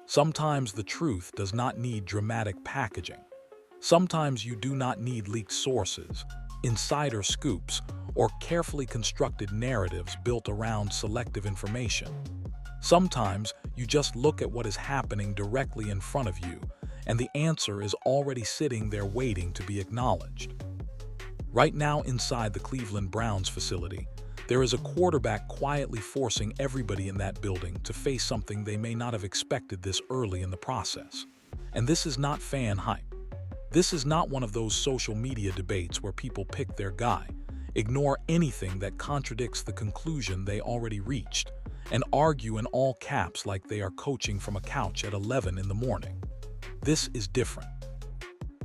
Sometimes the truth does not need dramatic packaging. Sometimes you do not need leaked sources, insider scoops, or carefully constructed narratives built around selective information. Sometimes you just look at what is happening directly in front of you, and the answer is already sitting there waiting to be acknowledged. Right now inside the Cleveland Browns facility, there is a quarterback quietly forcing everybody in that building to face something they may not have expected this early in the process. And this is not fan hype. This is not one of those social media debates where people pick their guy, ignore anything that contradicts the conclusion they already reached, and argue in all caps like they are coaching from a couch at 11 in the morning. This is different.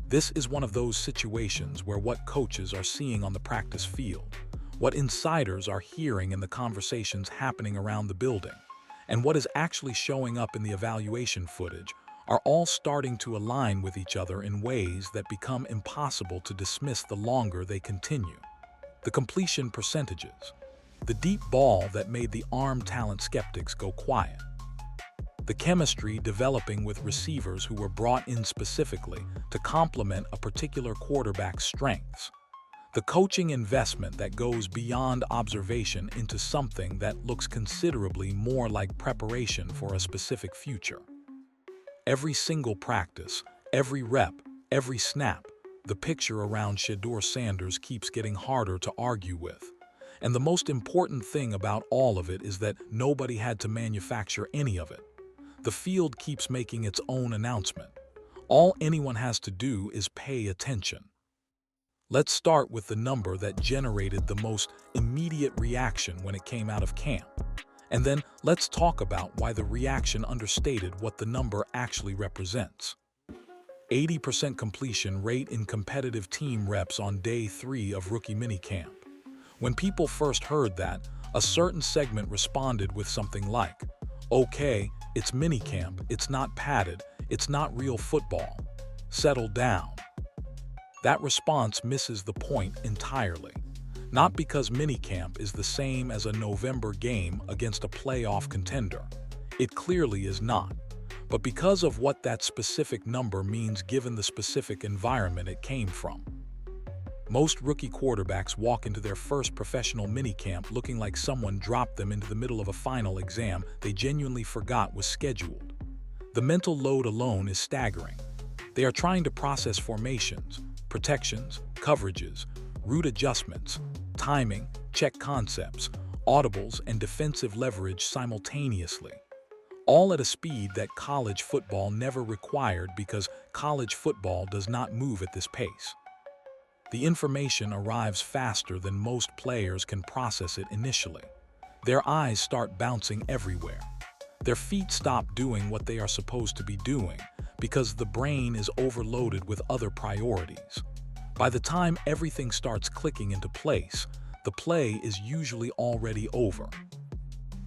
This is one of those situations where what coaches are seeing on the practice field, what insiders are hearing in the conversations happening around the building, and what is actually showing up in the evaluation footage are all starting to align with each other in ways that become impossible to dismiss the longer they continue. The completion percentages, the deep ball that made the arm talent skeptics go quiet, the chemistry developing with receivers who were brought in specifically to complement a particular quarterback's strengths, the coaching investment that goes beyond observation into something that looks considerably more like preparation for a specific future. Every single practice, every rep, every snap, the picture around Shedeur Sanders keeps getting harder to argue with. And the most important thing about all of it is that nobody had to manufacture any of it. The field keeps making its own announcement. All anyone has to do is pay attention. Let's start with the number that generated the most immediate reaction when it came out of camp. And then let's talk about why the reaction understated what the number actually represents. 80% completion rate in competitive team reps on day 3 of rookie minicamp. When people first heard that, a certain segment responded with something like, "Okay, it's minicamp, it's not padded, it's not real football. Settle down." That response misses the point entirely. Not because minicamp is the same as a November game against a playoff contender. It clearly is not. But because of what that specific number means given the specific environment it came from. Most rookie quarterbacks walk into their first professional minicamp looking like someone dropped them into the middle of a final exam they genuinely forgot was scheduled. The mental load alone is staggering. They are trying to process formations, protections, coverages, route adjustments, timing, check concepts, audibles, and defensive leverage simultaneously. All at a speed that college football never required because college football does not move at this pace. The information arrives faster than most players can process it initially. Their eyes start bouncing everywhere. Their feet stop doing what they are supposed to be doing because the brain is overloaded with other priorities. By the time everything starts clicking into place, the play is usually already over.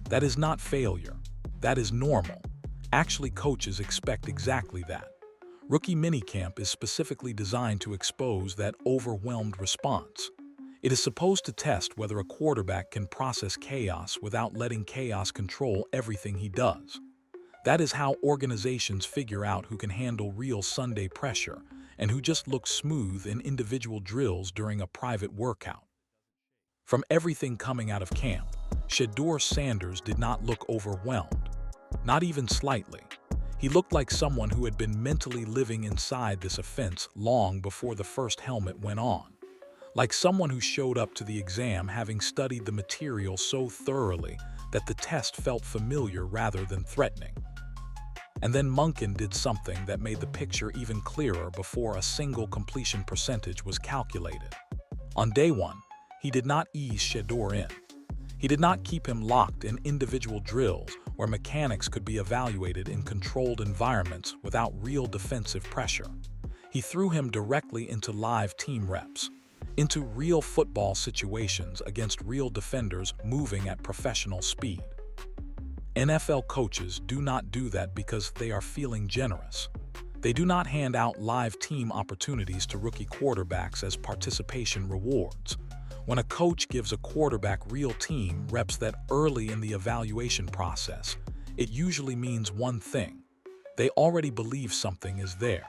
That is not failure. That is normal. Actually, coaches expect exactly that. Rookie minicamp is specifically designed to expose that overwhelmed response. It is supposed to test whether a quarterback can process chaos without letting chaos control everything he does. That is how organizations figure out who can handle real Sunday pressure and who just looks smooth in individual drills during a private workout. From everything coming out of camp, Shedeur Sanders did not look overwhelmed, not even slightly. He looked like someone who had been mentally living inside this offense long before the first helmet went on. Like someone who showed up to the exam having studied the material so thoroughly that the test felt familiar rather than threatening. And then Munkin did something that made the picture even clearer before a single completion percentage was calculated. On day 1, he did not ease Shedeur in. He did not keep him locked in individual drills where mechanics could be evaluated in controlled environments without real defensive pressure. He threw him directly into live team reps, into real football situations against real defenders moving at professional speed. NFL coaches do not do that because they are feeling generous. They do not hand out live team opportunities to rookie quarterbacks as participation rewards. When a coach gives a quarterback real team reps that early in the evaluation process, it usually means one thing. They already believe something is there.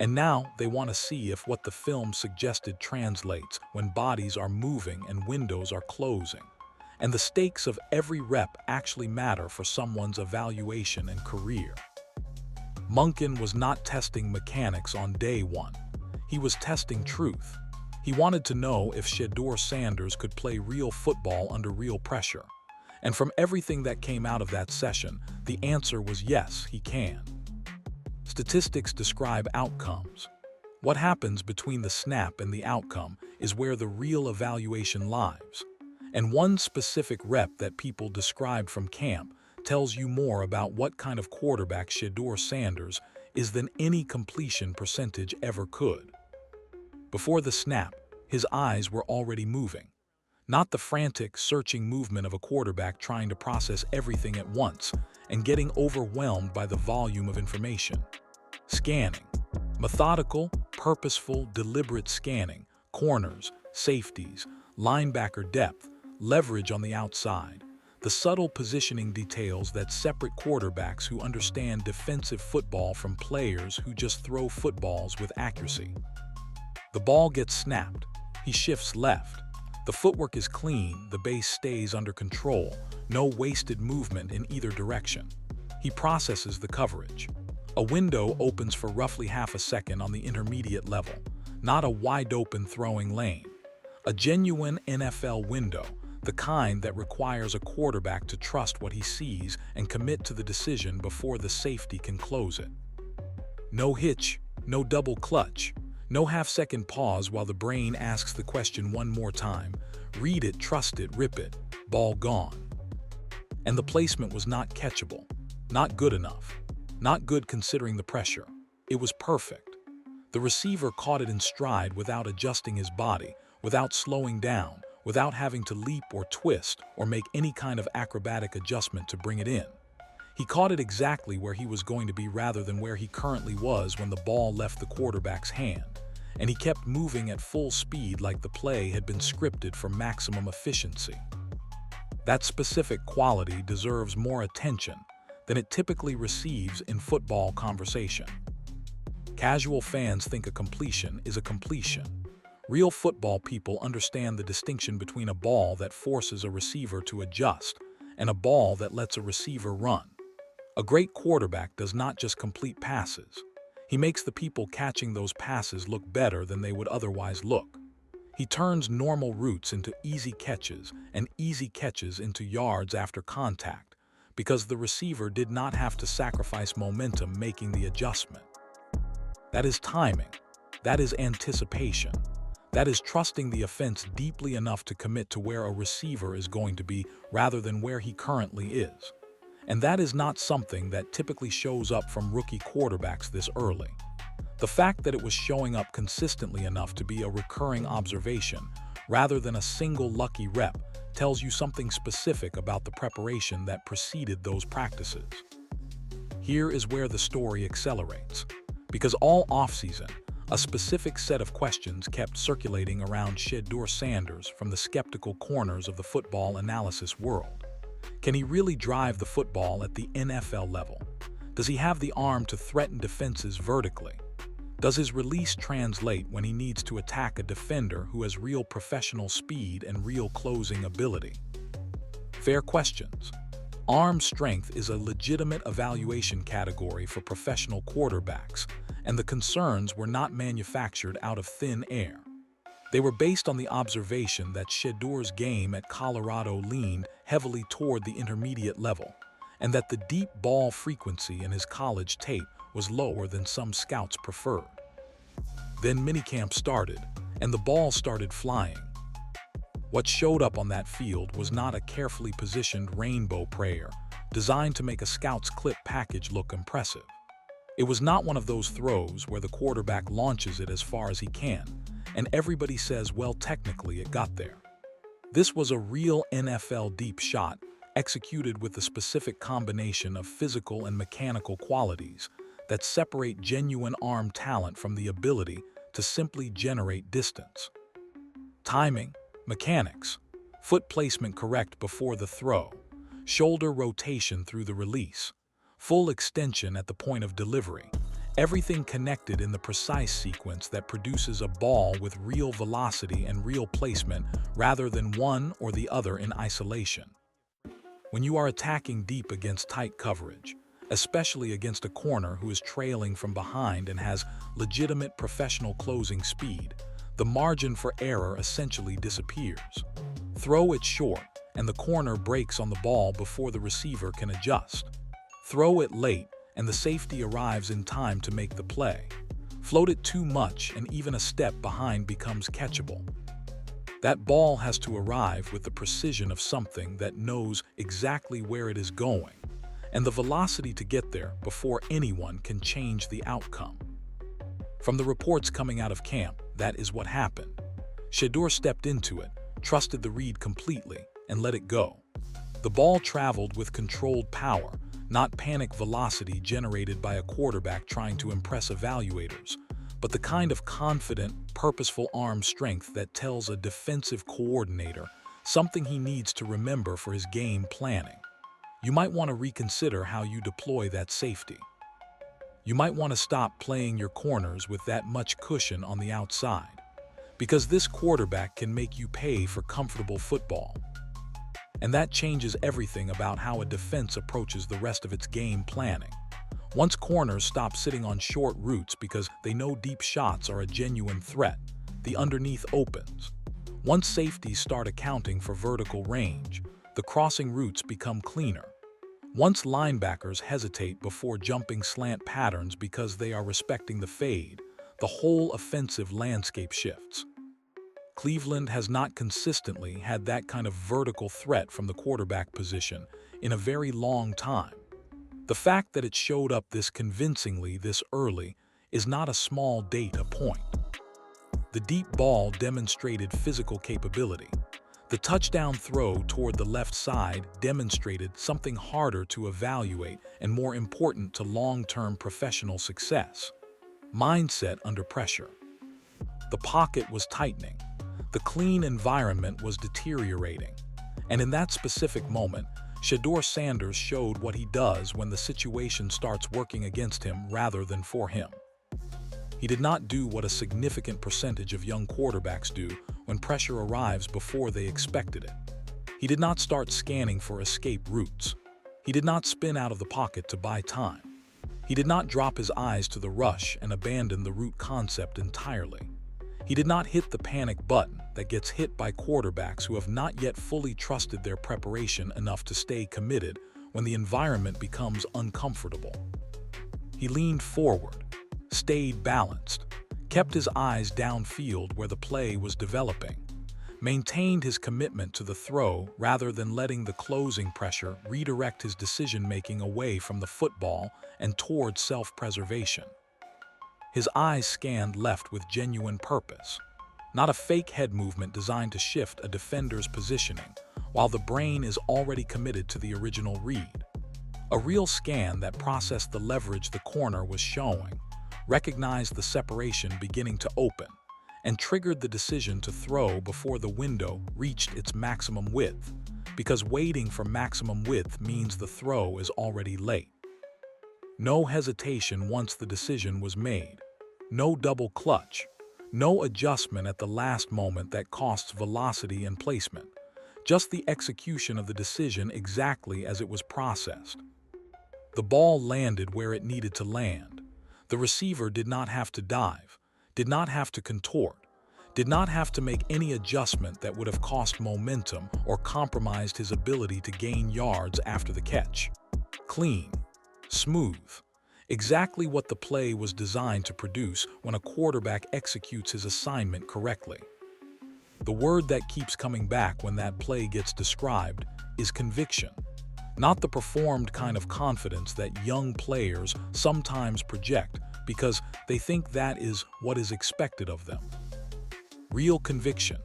And now they want to see if what the film suggested translates when bodies are moving and windows are closing. And the stakes of every rep actually matter for someone's evaluation and career. Munkin was not testing mechanics on day one. He was testing truth. He wanted to know if Shedeur Sanders could play real football under real pressure. And from everything that came out of that session, the answer was yes, he can. Statistics describe outcomes. What happens between the snap and the outcome is where the real evaluation lies. And one specific rep that people described from camp tells you more about what kind of quarterback Shedeur Sanders is than any completion percentage ever could. Before the snap, his eyes were already moving. Not the frantic, searching movement of a quarterback trying to process everything at once and getting overwhelmed by the volume of information. Scanning. Methodical, purposeful, deliberate scanning, corners, safeties, linebacker depth, leverage on the outside, the subtle positioning details that separate quarterbacks who understand defensive football from players who just throw footballs with accuracy. The ball gets snapped. He shifts left. The footwork is clean, the base stays under control, no wasted movement in either direction. He processes the coverage. A window opens for roughly half a second on the intermediate level, not a wide-open throwing lane. A genuine NFL window, the kind that requires a quarterback to trust what he sees and commit to the decision before the safety can close it. No hitch, no double clutch, no half-second pause while the brain asks the question one more time. Read it, trust it, rip it, ball gone. And the placement was not catchable, not good enough, not good considering the pressure. It was perfect. The receiver caught it in stride without adjusting his body, without slowing down, without having to leap or twist or make any kind of acrobatic adjustment to bring it in. He caught it exactly where he was going to be rather than where he currently was when the ball left the quarterback's hand. And he kept moving at full speed like the play had been scripted for maximum efficiency. That specific quality deserves more attention than it typically receives in football conversation. Casual fans think a completion is a completion. Real football people understand the distinction between a ball that forces a receiver to adjust and a ball that lets a receiver run. A great quarterback does not just complete passes. He makes the people catching those passes look better than they would otherwise look. He turns normal routes into easy catches and easy catches into yards after contact because the receiver did not have to sacrifice momentum making the adjustment. That is timing. That is anticipation. That is trusting the offense deeply enough to commit to where a receiver is going to be rather than where he currently is. And that is not something that typically shows up from rookie quarterbacks this early. The fact that it was showing up consistently enough to be a recurring observation, rather than a single lucky rep, tells you something specific about the preparation that preceded those practices. Here is where the story accelerates. Because all offseason, a specific set of questions kept circulating around Shedeur Sanders from the skeptical corners of the football analysis world. Can he really drive the football at the NFL level? Does he have the arm to threaten defenses vertically? Does his release translate when he needs to attack a defender who has real professional speed and real closing ability? Fair questions. Arm strength is a legitimate evaluation category for professional quarterbacks, and the concerns were not manufactured out of thin air. They were based on the observation that Shedeur's game at Colorado leaned heavily toward the intermediate level, and that the deep ball frequency in his college tape was lower than some scouts preferred. Then minicamp started, and the ball started flying. What showed up on that field was not a carefully positioned rainbow prayer designed to make a scout's clip package look impressive. It was not one of those throws where the quarterback launches it as far as he can, and everybody says, well, technically it got there. This was a real NFL deep shot, executed with the specific combination of physical and mechanical qualities that separate genuine arm talent from the ability to simply generate distance. Timing, mechanics, foot placement correct before the throw, shoulder rotation through the release, full extension at the point of delivery, everything connected in the precise sequence that produces a ball with real velocity and real placement rather than one or the other in isolation. When you are attacking deep against tight coverage, especially against a corner who is trailing from behind and has legitimate professional closing speed, the margin for error essentially disappears. Throw it short, and the corner breaks on the ball before the receiver can adjust. Throw it late, and the safety arrives in time to make the play. Float it too much, and even a step behind becomes catchable. That ball has to arrive with the precision of something that knows exactly where it is going, and the velocity to get there before anyone can change the outcome. From the reports coming out of camp, that is what happened. Shedeur stepped into it, trusted the read completely, and let it go. The ball traveled with controlled power, not panic velocity generated by a quarterback trying to impress evaluators, but the kind of confident, purposeful arm strength that tells a defensive coordinator something he needs to remember for his game planning. You might want to reconsider how you deploy that safety. You might want to stop playing your corners with that much cushion on the outside, because this quarterback can make you pay for comfortable football. And that changes everything about how a defense approaches the rest of its game planning. Once corners stop sitting on short routes because they know deep shots are a genuine threat, the underneath opens. Once safeties start accounting for vertical range, the crossing routes become cleaner. Once linebackers hesitate before jumping slant patterns because they are respecting the fade, the whole offensive landscape shifts. Cleveland has not consistently had that kind of vertical threat from the quarterback position in a very long time. The fact that it showed up this convincingly this early is not a small data point. The deep ball demonstrated physical capability. The touchdown throw toward the left side demonstrated something harder to evaluate and more important to long-term professional success: mindset under pressure. The pocket was tightening. The clean environment was deteriorating. And in that specific moment, Shedeur Sanders showed what he does when the situation starts working against him rather than for him. He did not do what a significant percentage of young quarterbacks do when pressure arrives before they expected it. He did not start scanning for escape routes. He did not spin out of the pocket to buy time. He did not drop his eyes to the rush and abandon the route concept entirely. He did not hit the panic button that gets hit by quarterbacks who have not yet fully trusted their preparation enough to stay committed when the environment becomes uncomfortable. He leaned forward, stayed balanced, kept his eyes downfield where the play was developing, maintained his commitment to the throw rather than letting the closing pressure redirect his decision-making away from the football and toward self-preservation. His eyes scanned left with genuine purpose, not a fake head movement designed to shift a defender's positioning while the brain is already committed to the original read. A real scan that processed the leverage the corner was showing, recognized the separation beginning to open, and triggered the decision to throw before the window reached its maximum width, because waiting for maximum width means the throw is already late. No hesitation once the decision was made. No double clutch. No adjustment at the last moment that costs velocity and placement. Just the execution of the decision exactly as it was processed. The ball landed where it needed to land. The receiver did not have to dive, did not have to contort, did not have to make any adjustment that would have cost momentum or compromised his ability to gain yards after the catch. Clean. Smooth. Exactly what the play was designed to produce when a quarterback executes his assignment correctly. The word that keeps coming back when that play gets described is conviction, not the performed kind of confidence that young players sometimes project because they think that is what is expected of them. Real conviction,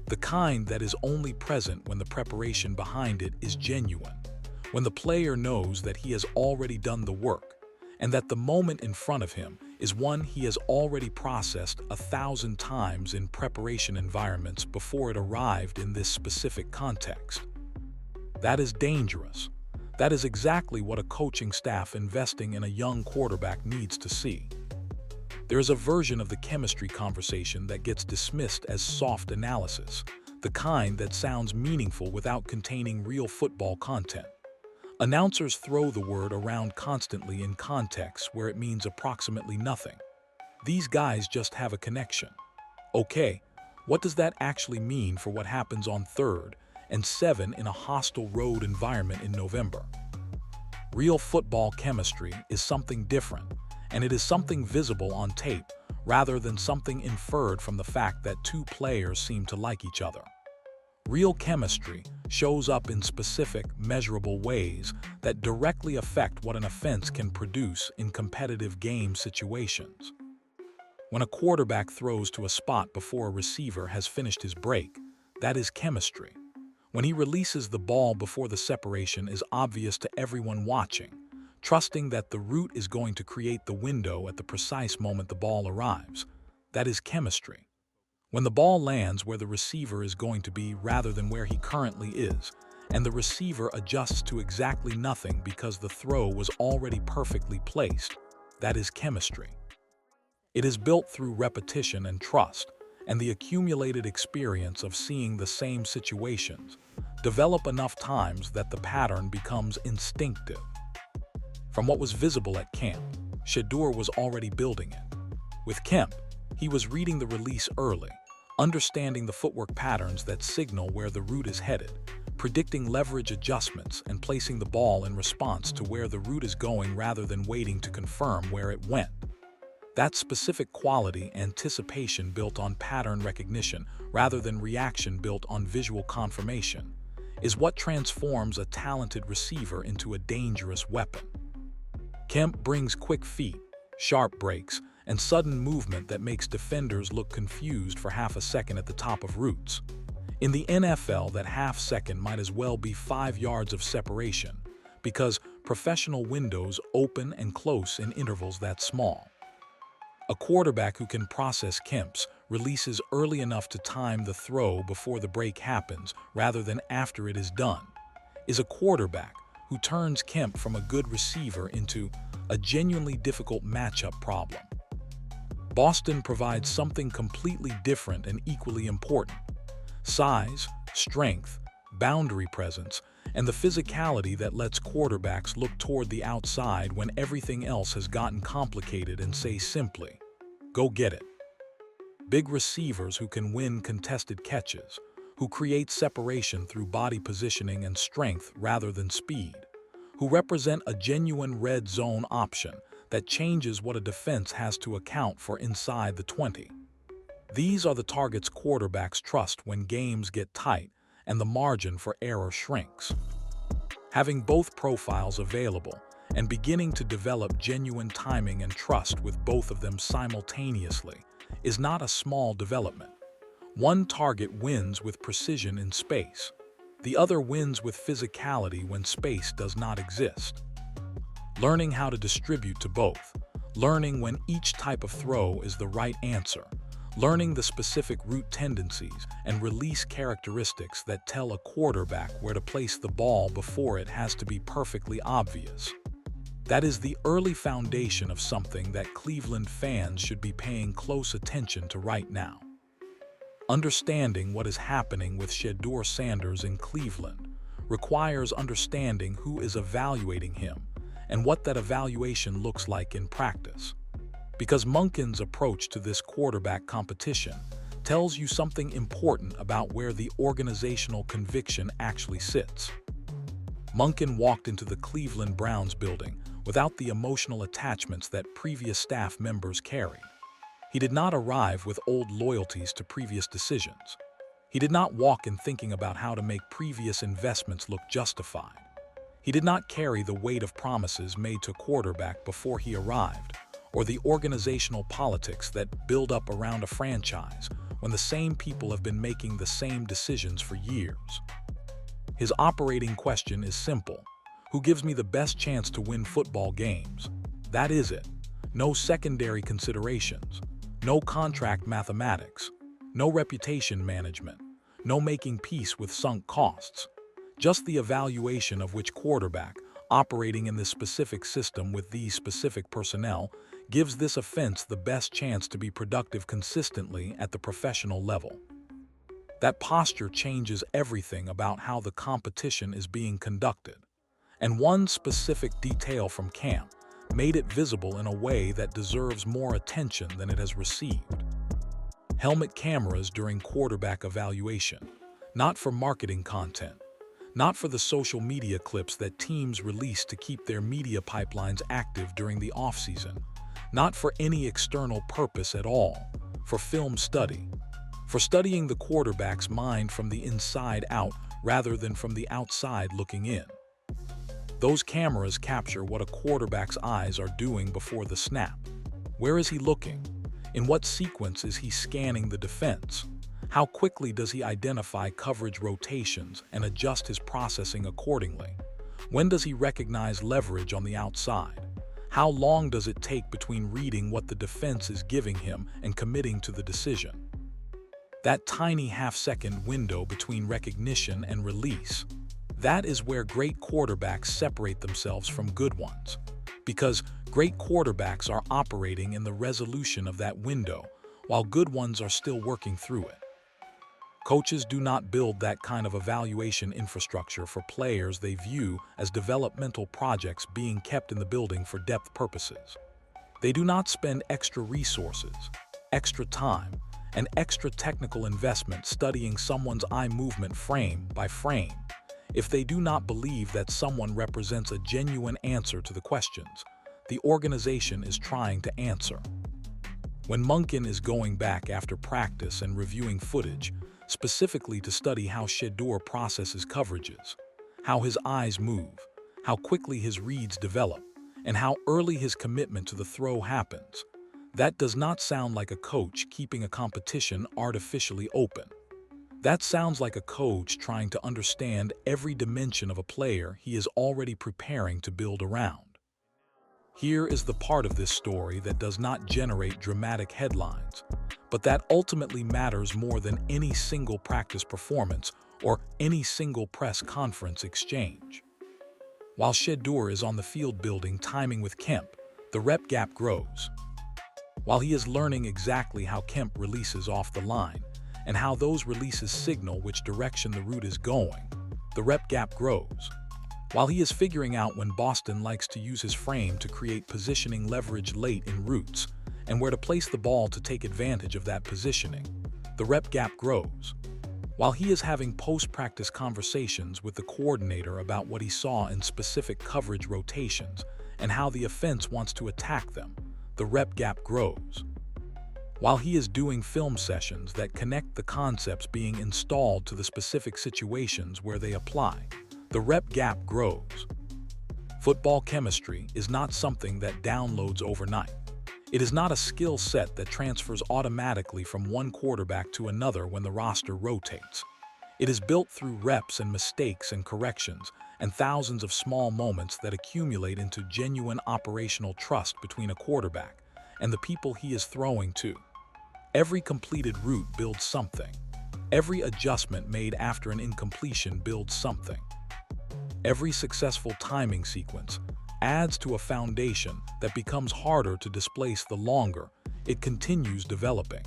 the kind that is only present when the preparation behind it is genuine. When the player knows that he has already done the work, and that the moment in front of him is one he has already processed 1,000 times in preparation environments before it arrived in this specific context. That is dangerous. That is exactly what a coaching staff investing in a young quarterback needs to see. There is a version of the chemistry conversation that gets dismissed as soft analysis, the kind that sounds meaningful without containing real football content. Announcers throw the word around constantly in contexts where it means approximately nothing. These guys just have a connection. Okay, what does that actually mean for what happens on 3rd and 7 in a hostile road environment in November? Real football chemistry is something different, and it is something visible on tape rather than something inferred from the fact that two players seem to like each other. Real chemistry shows up in specific, measurable ways that directly affect what an offense can produce in competitive game situations. When a quarterback throws to a spot before a receiver has finished his break, that is chemistry. When he releases the ball before the separation is obvious to everyone watching, trusting that the route is going to create the window at the precise moment the ball arrives, that is chemistry. When the ball lands where the receiver is going to be rather than where he currently is, and the receiver adjusts to exactly nothing because the throw was already perfectly placed, that is chemistry. It is built through repetition and trust, and the accumulated experience of seeing the same situations develop enough times that the pattern becomes instinctive. From what was visible at camp, Shedeur was already building it. With Kemp, he was reading the release early, understanding the footwork patterns that signal where the route is headed, predicting leverage adjustments, and placing the ball in response to where the route is going rather than waiting to confirm where it went. That specific quality, anticipation built on pattern recognition rather than reaction built on visual confirmation, is what transforms a talented receiver into a dangerous weapon. Kemp brings quick feet, sharp breaks, and sudden movement that makes defenders look confused for half a second at the top of routes. In the NFL, that half second might as well be 5 yards of separation, because professional windows open and close in intervals that small. A quarterback who can process Kemp's releases early enough to time the throw before the break happens rather than after it is done, is a quarterback who turns Kemp from a good receiver into a genuinely difficult matchup problem. Boston provides something completely different and equally important: size, strength, boundary presence, and the physicality that lets quarterbacks look toward the outside when everything else has gotten complicated and say simply, "Go get it." Big receivers who can win contested catches, who create separation through body positioning and strength rather than speed, who represent a genuine red zone option that changes what a defense has to account for inside the 20. These are the targets quarterbacks trust when games get tight and the margin for error shrinks. Having both profiles available and beginning to develop genuine timing and trust with both of them simultaneously is not a small development. One target wins with precision in space. The other wins with physicality when space does not exist. Learning how to distribute to both, learning when each type of throw is the right answer, learning the specific route tendencies and release characteristics that tell a quarterback where to place the ball before it has to be perfectly obvious. That is the early foundation of something that Cleveland fans should be paying close attention to right now. Understanding what is happening with Shedeur Sanders in Cleveland requires understanding who is evaluating him and what that evaluation looks like in practice. Because Monken's approach to this quarterback competition tells you something important about where the organizational conviction actually sits. Monken walked into the Cleveland Browns building without the emotional attachments that previous staff members carried. He did not arrive with old loyalties to previous decisions. He did not walk in thinking about how to make previous investments look justified. He did not carry the weight of promises made to quarterback before he arrived, or the organizational politics that build up around a franchise when the same people have been making the same decisions for years. His operating question is simple: who gives me the best chance to win football games? That is it. No secondary considerations. No contract mathematics, no reputation management, no making peace with sunk costs. Just the evaluation of which quarterback, Operating in this specific system with these specific personnel gives this offense the best chance to be productive consistently at the professional level. That posture changes everything about how the competition is being conducted. And one specific detail from camp made it visible in a way that deserves more attention than it has received. Helmet cameras during quarterback evaluation, not for marketing content, not for the social media clips that teams release to keep their media pipelines active during the offseason, not for any external purpose at all, for film study, for studying the quarterback's mind from the inside out rather than from the outside looking in. Those cameras capture what a quarterback's eyes are doing before the snap. Where is he looking? In what sequence is he scanning the defense? How quickly does he identify coverage rotations and adjust his processing accordingly? When does he recognize leverage on the outside? How long does it take between reading what the defense is giving him and committing to the decision? That tiny half-second window between recognition and release, that is where great quarterbacks separate themselves from good ones. Because great quarterbacks are operating in the resolution of that window, while good ones are still working through it. Coaches do not build that kind of evaluation infrastructure for players they view as developmental projects being kept in the building for depth purposes. They do not spend extra resources, extra time, and extra technical investment studying someone's eye movement frame by frame if they do not believe that someone represents a genuine answer to the questions the organization is trying to answer. When Munkin is going back after practice and reviewing footage, specifically to study how Shedeur processes coverages, how his eyes move, how quickly his reads develop, and how early his commitment to the throw happens, that does not sound like a coach keeping a competition artificially open. That sounds like a coach trying to understand every dimension of a player he is already preparing to build around. Here is the part of this story that does not generate dramatic headlines, but that ultimately matters more than any single practice performance or any single press conference exchange. While Shedeur is on the field building timing with Kemp, the rep gap grows. While he is learning exactly how Kemp releases off the line and how those releases signal which direction the route is going, the rep gap grows. While he is figuring out when Boston likes to use his frame to create positioning leverage late in routes and where to place the ball to take advantage of that positioning, the rep gap grows. While he is having post-practice conversations with the coordinator about what he saw in specific coverage rotations and how the offense wants to attack them, the rep gap grows. While he is doing film sessions that connect the concepts being installed to the specific situations where they apply, the rep gap grows. Football chemistry is not something that downloads overnight. It is not a skill set that transfers automatically from one quarterback to another when the roster rotates. It is built through reps and mistakes and corrections and thousands of small moments that accumulate into genuine operational trust between a quarterback and the people he is throwing to. Every completed route builds something. Every adjustment made after an incompletion builds something. Every successful timing sequence adds to a foundation that becomes harder to displace the longer it continues developing.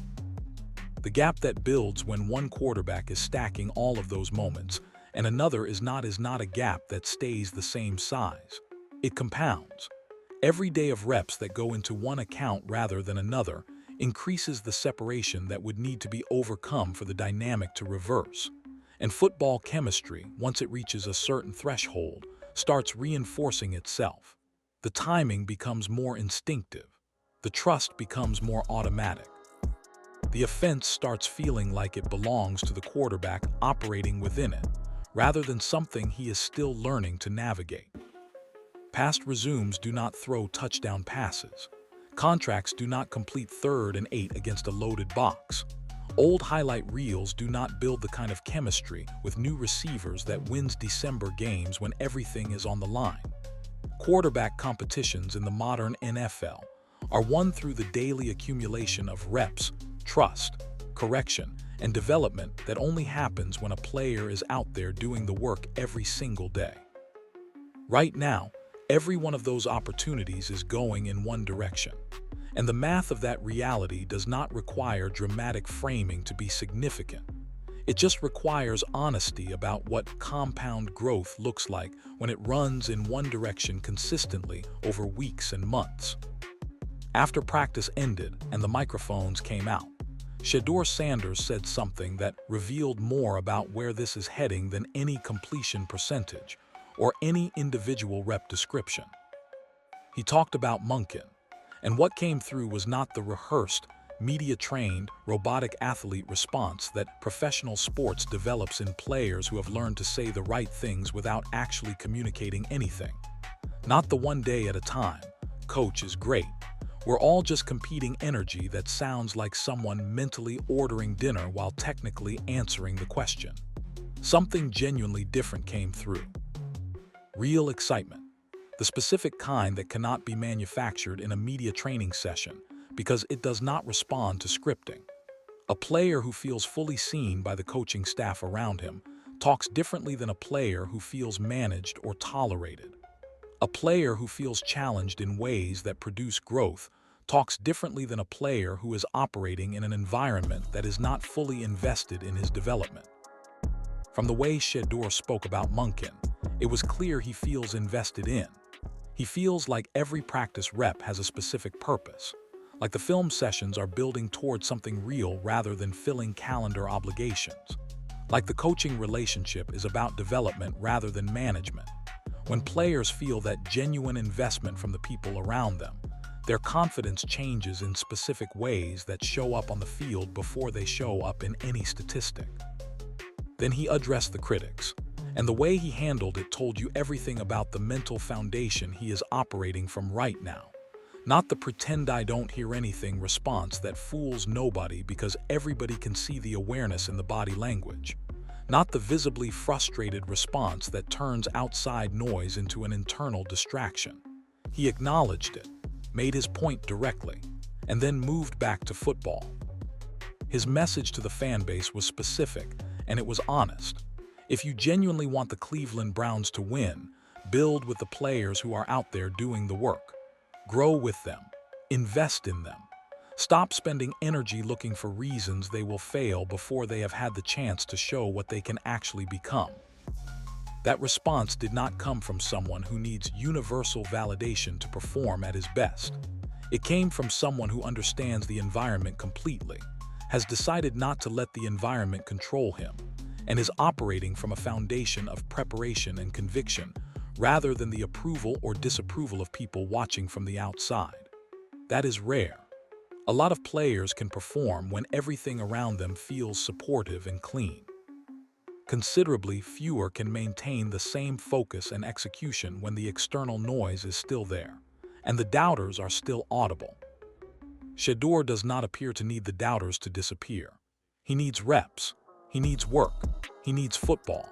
The gap that builds when one quarterback is stacking all of those moments and another is not a gap that stays the same size. It compounds. Every day of reps that go into one account rather than another increases the separation that would need to be overcome for the dynamic to reverse. And football chemistry, once it reaches a certain threshold, starts reinforcing itself. The timing becomes more instinctive. The trust becomes more automatic. The offense starts feeling like it belongs to the quarterback operating within it, rather than something he is still learning to navigate. Past resumes do not throw touchdown passes. Contracts do not complete 3rd and 8 against a loaded box. Old highlight reels do not build the kind of chemistry with new receivers that wins December games when everything is on the line. Quarterback competitions in the modern NFL are won through the daily accumulation of reps, trust, correction, and development that only happens when a player is out there doing the work every single day. Right now, every one of those opportunities is going in one direction. And the math of that reality does not require dramatic framing to be significant. It just requires honesty about what compound growth looks like when it runs in one direction consistently over weeks and months. After practice ended and the microphones came out, Shedeur Sanders said something that revealed more about where this is heading than any completion percentage or any individual rep description. He talked about Munkin, and what came through was not the rehearsed, media-trained, robotic athlete response that professional sports develops in players who have learned to say the right things without actually communicating anything. Not the one day at a time, coach is great. We're all just competing energy that sounds like someone mentally ordering dinner while technically answering the question. Something genuinely different came through. Real excitement. The specific kind that cannot be manufactured in a media training session because it does not respond to scripting. A player who feels fully seen by the coaching staff around him talks differently than a player who feels managed or tolerated. A player who feels challenged in ways that produce growth talks differently than a player who is operating in an environment that is not fully invested in his development. From the way Shedeur spoke about Munkin, it was clear he feels invested in. He feels like every practice rep has a specific purpose, like the film sessions are building towards something real rather than filling calendar obligations, like the coaching relationship is about development rather than management. When players feel that genuine investment from the people around them, their confidence changes in specific ways that show up on the field before they show up in any statistic. Then he addressed the critics, and the way he handled it told you everything about the mental foundation he is operating from right now. Not the pretend I don't hear anything response that fools nobody because everybody can see the awareness in the body language. Not the visibly frustrated response that turns outside noise into an internal distraction. He acknowledged it, made his point directly, and then moved back to football. His message to the fan base was specific, and it was honest. If you genuinely want the Cleveland Browns to win, build with the players who are out there doing the work. Grow with them. Invest in them. Stop spending energy looking for reasons they will fail before they have had the chance to show what they can actually become. That response did not come from someone who needs universal validation to perform at his best. It came from someone who understands the environment completely, has decided not to let the environment control him, and is operating from a foundation of preparation and conviction rather than the approval or disapproval of people watching from the outside. That is rare. A lot of players can perform when everything around them feels supportive and clean. Considerably fewer can maintain the same focus and execution when the external noise is still there, and the doubters are still audible. Shedeur does not appear to need the doubters to disappear. He needs reps. He needs work. He needs football.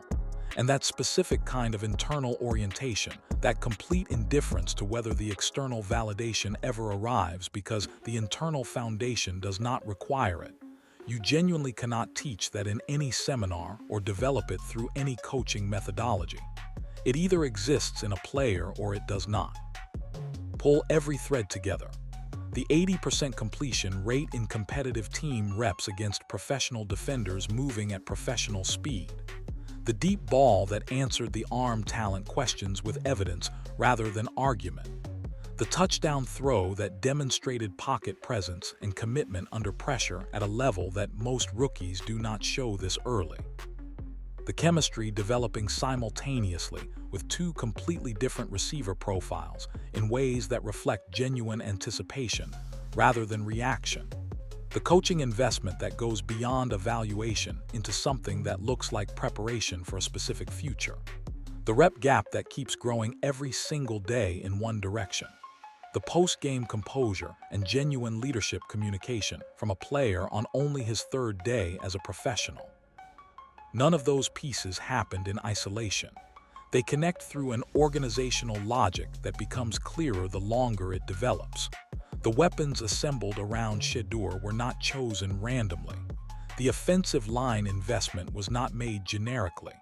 And that specific kind of internal orientation, that complete indifference to whether the external validation ever arrives because the internal foundation does not require it. You genuinely cannot teach that in any seminar or develop it through any coaching methodology. It either exists in a player or it does not. Pull every thread together. The 80% completion rate in competitive team reps against professional defenders moving at professional speed. The deep ball that answered the arm talent questions with evidence rather than argument. The touchdown throw that demonstrated pocket presence and commitment under pressure at a level that most rookies do not show this early. The chemistry developing simultaneously with two completely different receiver profiles in ways that reflect genuine anticipation rather than reaction. The coaching investment that goes beyond evaluation into something that looks like preparation for a specific future. The rep gap that keeps growing every single day in one direction. The post-game composure and genuine leadership communication from a player on only his third day as a professional. None of those pieces happened in isolation. They connect through an organizational logic that becomes clearer the longer it develops. The weapons assembled around Shedeur were not chosen randomly. The offensive line investment was not made generically.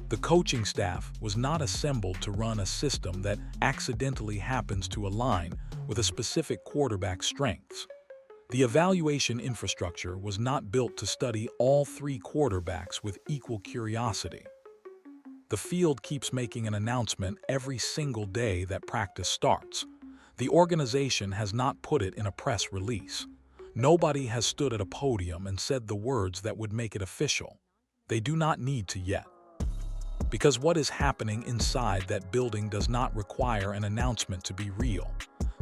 The coaching staff was not assembled to run a system that accidentally happens to align with a specific quarterback's strengths. The evaluation infrastructure was not built to study all three quarterbacks with equal curiosity. The field keeps making an announcement every single day that practice starts. The organization has not put it in a press release. Nobody has stood at a podium and said the words that would make it official. They do not need to yet. Because what is happening inside that building does not require an announcement to be real.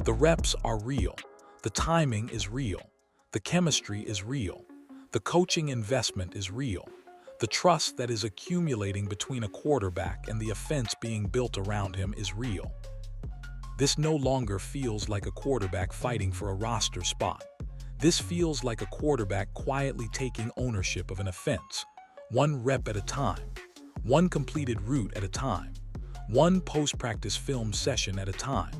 The reps are real. The timing is real. The chemistry is real. The coaching investment is real. The trust that is accumulating between a quarterback and the offense being built around him is real. This no longer feels like a quarterback fighting for a roster spot. This feels like a quarterback quietly taking ownership of an offense, one rep at a time, one completed route at a time, one post-practice film session at a time,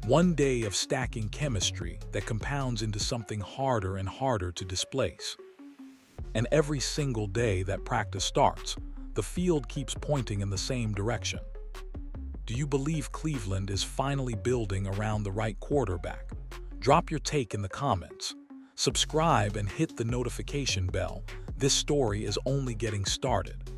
one day of stacking chemistry that compounds into something harder and harder to displace. And every single day that practice starts, the field keeps pointing in the same direction. Do you believe Cleveland is finally building around the right quarterback? Drop your take in the comments. Subscribe and hit the notification bell. This story is only getting started.